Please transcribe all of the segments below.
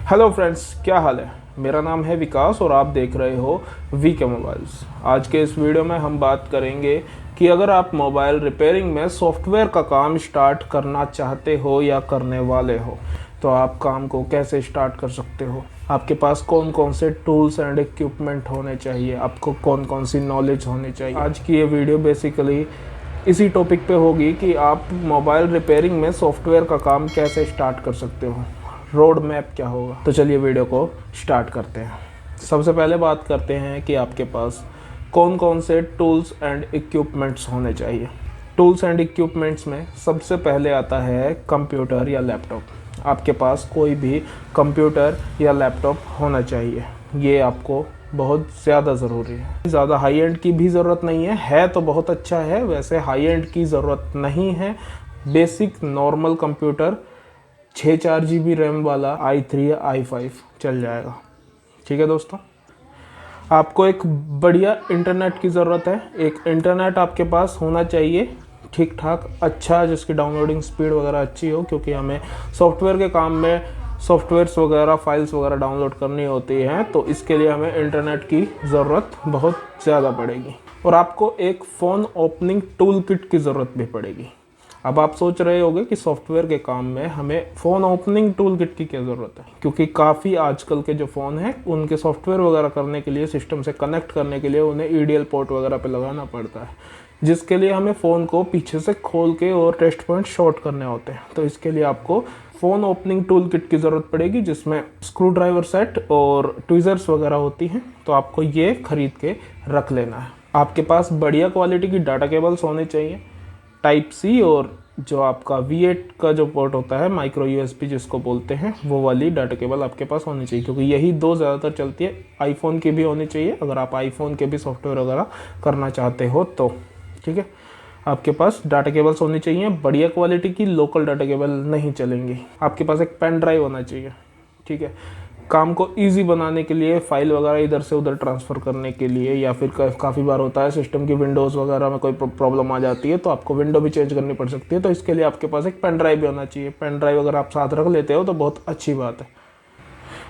Hello friends, क्या हाल है। मेरा नाम है विकास और आप देख रहे हो वीके मोबाइल्स। आज के इस वीडियो में हम बात करेंगे कि अगर आप मोबाइल रिपेयरिंग में सॉफ्टवेयर का काम स्टार्ट करना चाहते हो या करने वाले हो तो आप काम को कैसे स्टार्ट कर सकते हो, आपके पास कौन कौन से टूल्स एंड इक्विपमेंट होने चाहिए, आपको कौन कौन सी नॉलेज होनी चाहिए। आज की ये वीडियो बेसिकली इसी टॉपिक पे होगी कि आप मोबाइल रिपेयरिंग में सॉफ्टवेयर का काम कैसे स्टार्ट कर सकते हो, रोड मैप क्या होगा। तो चलिए वीडियो को स्टार्ट करते हैं। सबसे पहले बात करते हैं कि आपके पास कौन कौन से टूल्स एंड इक्विपमेंट्स होने चाहिए। टूल्स एंड इक्विपमेंट्स में सबसे पहले आता है कंप्यूटर या लैपटॉप। आपके पास कोई भी कंप्यूटर या लैपटॉप होना चाहिए, ये आपको बहुत ज़्यादा ज़रूरी है। ज़्यादा हाई एंड की भी ज़रूरत नहीं है तो बहुत अच्छा है, वैसे हाई एंड की ज़रूरत नहीं है। Basic normal computer 6-4 GB RAM वाला i3 या i5 चल जाएगा। ठीक है दोस्तों, आपको एक बढ़िया इंटरनेट की ज़रूरत है। एक इंटरनेट आपके पास होना चाहिए ठीक ठाक अच्छा, जिसकी डाउनलोडिंग स्पीड वगैरह अच्छी हो, क्योंकि हमें सॉफ्टवेयर के काम में सॉफ्टवेयर्स वगैरह फाइल्स वगैरह डाउनलोड करनी होती हैं, तो इसके लिए हमें इंटरनेट की ज़रूरत बहुत ज़्यादा पड़ेगी। और आपको एक फ़ोन ओपनिंग टूल किट की ज़रूरत भी पड़ेगी। अब आप सोच रहे होंगे कि सॉफ्टवेयर के काम में हमें फ़ोन ओपनिंग टूल किट की क्या ज़रूरत है, क्योंकि काफ़ी आजकल के जो फ़ोन हैं उनके सॉफ्टवेयर वगैरह करने के लिए, सिस्टम से कनेक्ट करने के लिए उन्हें ईडीएल पोर्ट वगैरह पे लगाना पड़ता है, जिसके लिए हमें फ़ोन को पीछे से खोल के और टेस्ट पॉइंट शॉर्ट करने होते हैं। तो इसके लिए आपको फ़ोन ओपनिंग टूल किट की ज़रूरत पड़ेगी, जिसमें स्क्रू ड्राइवर सेट और ट्विज़र्स वगैरह होती हैं। तो आपको ये खरीद के रख लेना है। आपके पास बढ़िया क्वालिटी की डाटा केबल्स होने चाहिए, टाइप सी, और जो आपका V8 का जो पोर्ट होता है, माइक्रो USB जिसको बोलते हैं, वो वाली डाटा केबल आपके पास होनी चाहिए, क्योंकि यही दो ज़्यादातर चलती है। आईफोन की भी होनी चाहिए अगर आप आईफोन के भी सॉफ्टवेयर वगैरह करना चाहते हो तो। ठीक है, आपके पास डाटा केबल्स होनी चाहिए बढ़िया क्वालिटी की, लोकल डाटा केबल नहीं चलेंगी। आपके पास एक पेन ड्राइव होना चाहिए। ठीक है, काम को इजी बनाने के लिए, फाइल वगैरह इधर से उधर ट्रांसफ़र करने के लिए, या फिर काफ़ी बार होता है सिस्टम की विंडोज़ वगैरह में कोई प्रॉब्लम आ जाती है तो आपको विंडो भी चेंज करनी पड़ सकती है। तो इसके लिए आपके पास एक पेन ड्राइव भी होना चाहिए। पेन ड्राइव अगर आप साथ रख लेते हो तो बहुत अच्छी बात है।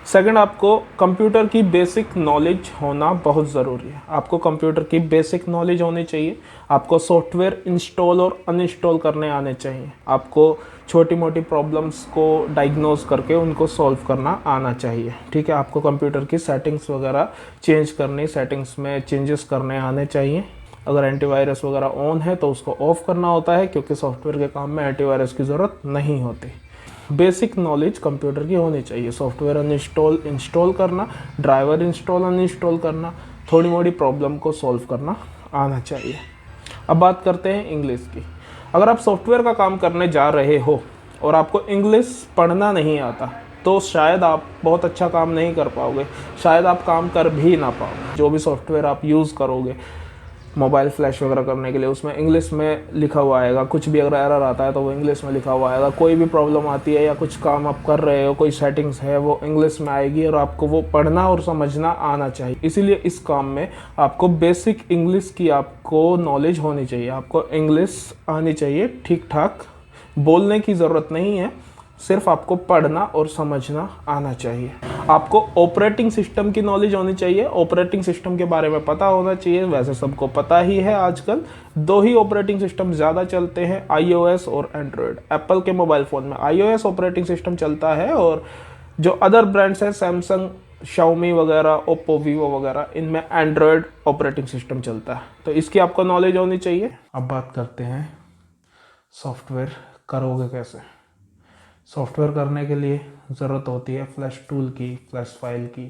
सेकंड, आपको कंप्यूटर की बेसिक नॉलेज होना बहुत ज़रूरी है। आपको कंप्यूटर की बेसिक नॉलेज होनी चाहिए। आपको सॉफ्टवेयर इंस्टॉल और अनइंस्टॉल करने आने चाहिए। आपको छोटी मोटी प्रॉब्लम्स को डायग्नोज करके उनको सॉल्व करना आना चाहिए। ठीक है, आपको कंप्यूटर की सेटिंग्स वगैरह चेंज करनी, सेटिंग्स में चेंजेस करने आने चाहिए। अगर एंटीवायरस वगैरह ऑन है तो उसको ऑफ करना होता है, क्योंकि सॉफ्टवेयर के काम में एंटीवायरस की ज़रूरत नहीं होती। बेसिक नॉलेज कंप्यूटर की होनी चाहिए। सॉफ्टवेयर अनइंस्टॉल इंस्टॉल करना, ड्राइवर इंस्टॉल अनइंस्टॉल करना, थोड़ी मोड़ी प्रॉब्लम को सॉल्व करना आना चाहिए। अब बात करते हैं इंग्लिश की। अगर आप सॉफ्टवेयर का काम करने जा रहे हो और आपको इंग्लिश पढ़ना नहीं आता तो शायद आप बहुत अच्छा काम नहीं कर पाओगे, शायद आप काम कर भी ना पाओ। जो भी सॉफ्टवेयर आप यूज़ करोगे मोबाइल फ्लैश वगैरह करने के लिए, उसमें इंग्लिश में लिखा हुआ आएगा। कुछ भी अगर एरर आता है तो वो इंग्लिश में लिखा हुआ आएगा। कोई भी प्रॉब्लम आती है या कुछ काम आप कर रहे हो, कोई सेटिंग्स है, वो इंग्लिश में आएगी और आपको वो पढ़ना और समझना आना चाहिए। इसीलिए इस काम में आपको बेसिक इंग्लिश की आपको नॉलेज होनी चाहिए। आपको इंग्लिश आनी चाहिए ठीक ठाक, बोलने की ज़रूरत नहीं है, सिर्फ आपको पढ़ना और समझना आना चाहिए। आपको ऑपरेटिंग सिस्टम की नॉलेज होनी चाहिए। ऑपरेटिंग सिस्टम के बारे में पता होना चाहिए। वैसे सबको पता ही है, आजकल दो ही ऑपरेटिंग सिस्टम ज़्यादा चलते हैं, iOS और एंड्रॉयड। एप्पल के मोबाइल फ़ोन में iOS ऑपरेटिंग सिस्टम चलता है, और जो अदर ब्रांड्स हैं, सैमसंग, शाओमी वगैरह, ओप्पो, वीवो वगैरह, इनमें एंड्रॉयड ऑपरेटिंग सिस्टम चलता है। तो इसकी आपको नॉलेज होनी चाहिए। अब बात करते हैं सॉफ्टवेयर करोगे कैसे। सॉफ्टवेयर करने के लिए ज़रूरत होती है फ्लैश टूल की, फ्लैश फाइल की,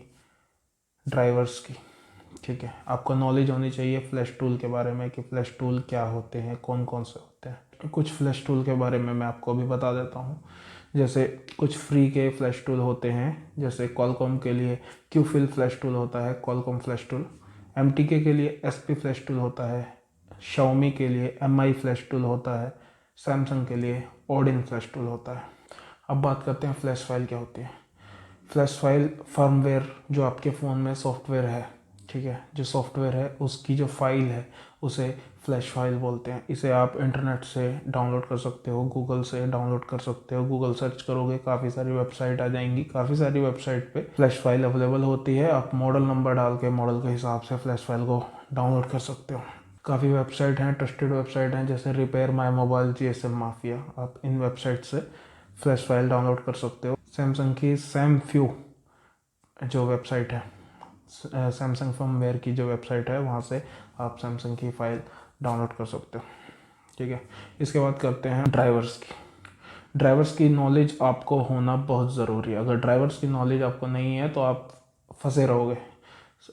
ड्राइवर्स की। ठीक है, आपको नॉलेज होनी चाहिए फ्लैश टूल के बारे में कि फ्लैश टूल क्या होते हैं, कौन कौन से होते हैं। कुछ फ्लैश टूल के बारे में मैं आपको अभी बता देता हूँ। जैसे कुछ फ्री के फ्लैश टूल होते हैं, जैसे कॉलकॉम के लिए क्यूफिल फ्लैश टूल होता है, कॉलकॉम फ्लैश टूल। एमटीके के लिए एसपी फ्लैश टूल होता है, शाओमी के लिए एमआई फ्लैश टूल होता है, सैमसंग के लिए ओडिन फ्लैश टूल होता है। अब बात करते हैं फ्लैश फाइल क्या होती है। फ्लैश फाइल फर्मवेयर जो आपके फ़ोन में सॉफ्टवेयर है, ठीक है। जो सॉफ्टवेयर है उसकी जो फाइल है उसे फ्लैश फाइल बोलते हैं। इसे आप इंटरनेट से डाउनलोड कर सकते हो, गूगल से डाउनलोड कर सकते हो। गूगल सर्च करोगे काफ़ी सारी वेबसाइट आ जाएंगी, काफ़ी सारी वेबसाइट पे फ्लैश फाइल अवेलेबल होती है। आप मॉडल नंबर डाल के मॉडल के हिसाब से फ्लैश फाइल को डाउनलोड कर सकते हो। काफ़ी वेबसाइट हैं, ट्रस्टेड वेबसाइट हैं, जैसे repair my mobile, GSM mafia. आप इन वेबसाइट से फ्लैश फाइल डाउनलोड कर सकते हो। सैमसंग की सैमफ्यू जो वेबसाइट है, सैमसंग फर्मवेयर की जो वेबसाइट है, वहाँ से आप सैमसंग की फ़ाइल डाउनलोड कर सकते हो। ठीक है। इसके बाद करते हैं ड्राइवर्स की। ड्राइवर्स की नॉलेज आपको होना बहुत ज़रूरी है। अगर ड्राइवर्स की नॉलेज आपको नहीं है तो आप फंसे रहोगे।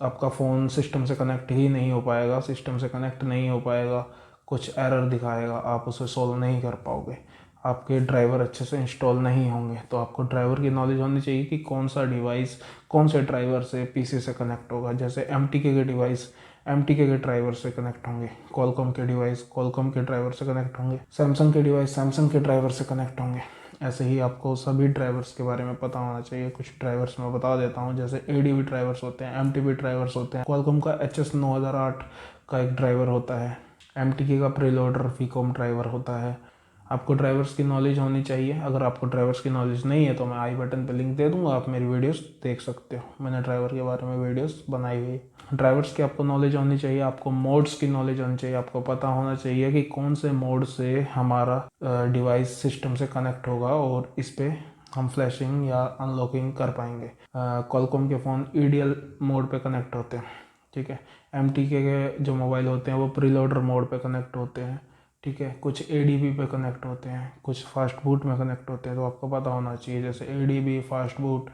आपका फ़ोन सिस्टम से कनेक्ट ही नहीं हो पाएगा, सिस्टम से कनेक्ट नहीं हो पाएगा, कुछ एरर दिखाएगा, आप उसे सॉल्व नहीं कर पाओगे, आपके ड्राइवर अच्छे से इंस्टॉल नहीं होंगे। तो आपको ड्राइवर की नॉलेज होनी चाहिए कि कौन सा डिवाइस कौन से ड्राइवर से PC से कनेक्ट होगा। जैसे MTK के डिवाइस MTK के ड्राइवर से कनेक्ट होंगे, कॉलकॉम के डिवाइस कॉलकॉम के ड्राइवर से कनेक्ट होंगे, सैमसंग के डिवाइस सैमसंग के ड्राइवर से कनेक्ट होंगे। ऐसे ही आपको सभी ड्राइवर्स के बारे में पता होना चाहिए। कुछ ड्राइवर्स मैं बता देता हूँ, जैसे ADB ड्राइवर्स होते हैं, MTB ड्राइवर्स होते हैं, क्वालकॉम का HS9008 का एक ड्राइवर होता है, MTK का प्रीलोडर वीकॉम ड्राइवर होता है। आपको ड्राइवर्स की नॉलेज होनी चाहिए। अगर आपको ड्राइवर्स की नॉलेज नहीं है तो मैं आई बटन पे लिंक दे दूंगा, आप मेरी वीडियोस देख सकते हो। मैंने ड्राइवर के बारे में वीडियोस बनाई हुई है। ड्राइवर्स की आपको नॉलेज होनी चाहिए, आपको मोड्स की नॉलेज होनी चाहिए। आपको पता होना चाहिए कि कौन से मोड से हमारा डिवाइस सिस्टम से कनेक्ट होगा और इस पर हम फ्लैशिंग या अनलॉकिंग कर पाएंगे। कॉलकॉम के फ़ोन EDL मोड पे कनेक्ट होते हैं। ठीक है। MTK के जो मोबाइल होते हैं वो प्रीलोडर मोड पे कनेक्ट होते हैं। ठीक है। कुछ ADB पे कनेक्ट होते हैं, कुछ फास्ट बूट में कनेक्ट होते हैं। तो आपको पता होना चाहिए, जैसे ADB, फास्ट बूट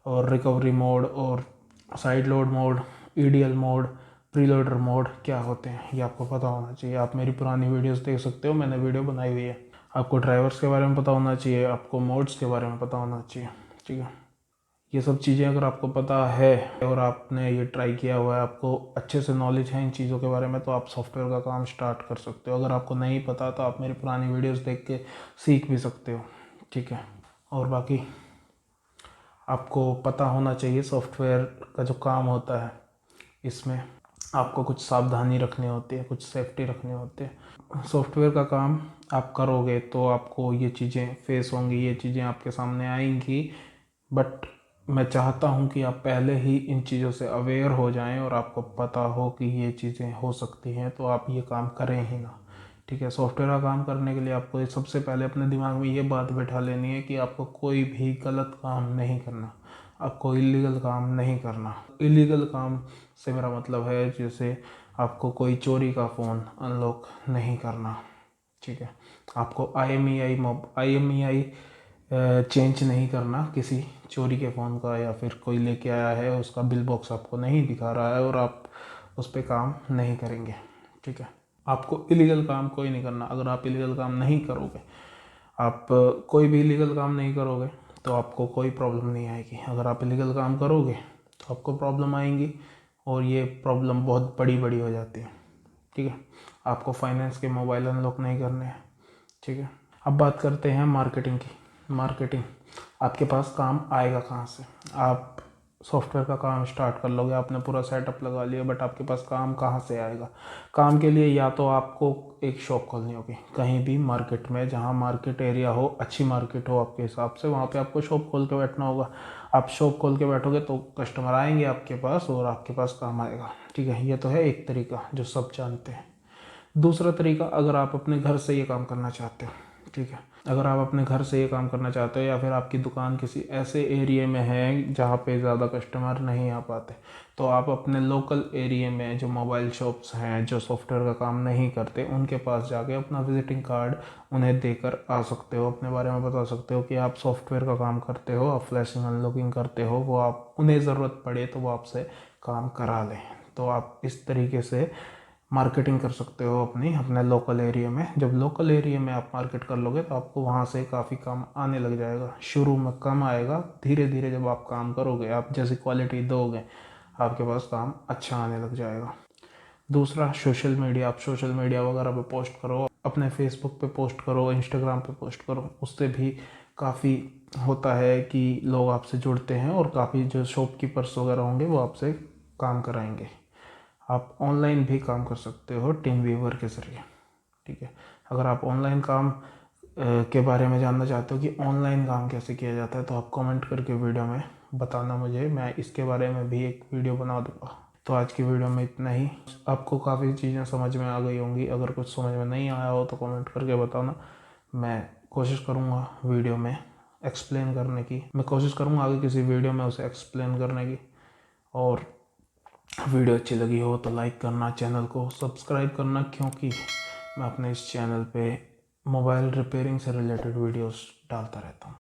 और रिकवरी मोड और side load mode, EDL mode, preloader mode क्या होते हैं, ये आपको पता होना चाहिए। आप मेरी पुरानी वीडियोस देख सकते हो, मैंने वीडियो बनाई हुई है। आपको ड्राइवर्स के बारे में पता होना चाहिए, आपको मोड्स के बारे में पता होना चाहिए। ठीक है। ये सब चीज़ें अगर आपको पता है और आपने ये ट्राई किया हुआ है, आपको अच्छे से नॉलेज है इन चीज़ों के बारे में, तो आप सॉफ्टवेयर का काम स्टार्ट कर सकते हो। अगर आपको नहीं पता तो आप मेरी पुरानी वीडियोस देख के सीख भी सकते हो। ठीक है। और बाकी आपको पता होना चाहिए सॉफ्टवेयर का जो काम होता है, इसमें आपको कुछ सावधानी रखनी होती है, कुछ सेफ्टी रखनी होती है। सॉफ्टवेयर का काम आप करोगे तो आपको ये चीज़ें फेस होंगी, ये चीज़ें आपके सामने आएंगी। बट मैं चाहता हूँ कि आप पहले ही इन चीज़ों से अवेयर हो जाएं और आपको पता हो कि ये चीज़ें हो सकती हैं, तो आप ये काम करें ही ना। ठीक है। सॉफ्टवेयर का काम करने के लिए आपको सबसे पहले अपने दिमाग में ये बात बैठा लेनी है कि आपको कोई भी गलत काम नहीं करना, आपको इलीगल काम नहीं करना। इलीगल काम से मेरा मतलब है जैसे आपको कोई चोरी का फ़ोन अनलॉक नहीं करना। ठीक है। आपको IMEI चेंज नहीं करना किसी चोरी के फ़ोन का, या फिर कोई लेके आया है उसका बिल बॉक्स आपको नहीं दिखा रहा है और आप उस पर काम नहीं करेंगे। ठीक है। आपको इलीगल काम कोई नहीं करना। अगर आप इलीगल काम नहीं करोगे, आप कोई भी इलीगल काम नहीं करोगे तो आपको कोई प्रॉब्लम नहीं आएगी। अगर आप इलीगल काम करोगे तो आपको प्रॉब्लम आएंगी और ये प्रॉब्लम बहुत बड़ी बड़ी हो जाती है। ठीक है। आपको फाइनेंस के मोबाइल अनलॉक नहीं करने हैं। ठीक है। अब बात करते हैं मार्केटिंग की। मार्केटिंग आपके पास काम आएगा कहाँ से? आप सॉफ्टवेयर का काम स्टार्ट कर लोगे, आपने पूरा सेटअप लगा लिया, बट आपके पास काम कहाँ से आएगा? काम के लिए या तो आपको एक शॉप खोलनी होगी कहीं भी मार्केट में, जहाँ मार्केट एरिया हो, अच्छी मार्केट हो आपके हिसाब से, वहाँ पे आपको शॉप खोल के बैठना होगा। आप शॉप खोल के बैठोगे तो कस्टमर आएंगे आपके पास और आपके पास काम आएगा। ठीक है। ये तो है एक तरीका जो सब जानते हैं। दूसरा तरीका, अगर आप अपने घर से ये काम करना चाहते हो, ठीक है, अगर आप अपने घर से ये काम करना चाहते हो या फिर आपकी दुकान किसी ऐसे एरिया में है जहाँ पे ज़्यादा कस्टमर नहीं आ पाते, तो आप अपने लोकल एरिया में जो मोबाइल शॉप्स हैं जो सॉफ्टवेयर का काम नहीं करते, उनके पास जाके अपना विजिटिंग कार्ड उन्हें देकर आ सकते हो, अपने बारे में बता सकते हो कि आप सॉफ्टवेयर का काम करते हो, आप फ्लैशिंग अनलॉकिंग करते हो, वो आप उन्हें ज़रूरत पड़े तो वो आपसे काम करा लें। तो आप इस तरीके से मार्केटिंग कर सकते हो अपने लोकल एरिया में। जब लोकल एरिया में आप मार्केट कर लोगे तो आपको वहाँ से काफ़ी काम आने लग जाएगा। शुरू में कम आएगा, धीरे धीरे जब आप काम करोगे, आप जैसी क्वालिटी दोगे, आपके पास काम अच्छा आने लग जाएगा। दूसरा, सोशल मीडिया। आप सोशल मीडिया वगैरह पे पोस्ट करो, अपने फेसबुक पे पोस्ट करो, इंस्टाग्राम पे पोस्ट करो, उससे भी काफ़ी होता है कि लोग आपसे जुड़ते हैं और काफ़ी जो शॉपकीपर्स वगैरह होंगे वो आपसे काम कराएंगे। आप ऑनलाइन भी काम कर सकते हो टीम व्यूवर के ज़रिए, ठीक है। अगर आप ऑनलाइन काम के बारे में जानना चाहते हो कि ऑनलाइन काम कैसे किया जाता है, तो आप कमेंट करके वीडियो में बताना मुझे, मैं इसके बारे में भी एक वीडियो बना दूंगा। तो आज की वीडियो में इतना ही। आपको काफ़ी चीज़ें समझ में आ गई होंगी। अगर कुछ समझ में नहीं आया हो तो कमेंट करके बताना। मैं कोशिश करूँगा वीडियो में एक्सप्लेन करने की, मैं कोशिश करूँगा आगे किसी वीडियो में उसे एक्सप्लेन करने की। और वीडियो अच्छी लगी हो तो लाइक करना, चैनल को सब्सक्राइब करना, क्योंकि मैं अपने इस चैनल पे मोबाइल रिपेयरिंग से रिलेटेड वीडियोस डालता रहता हूँ।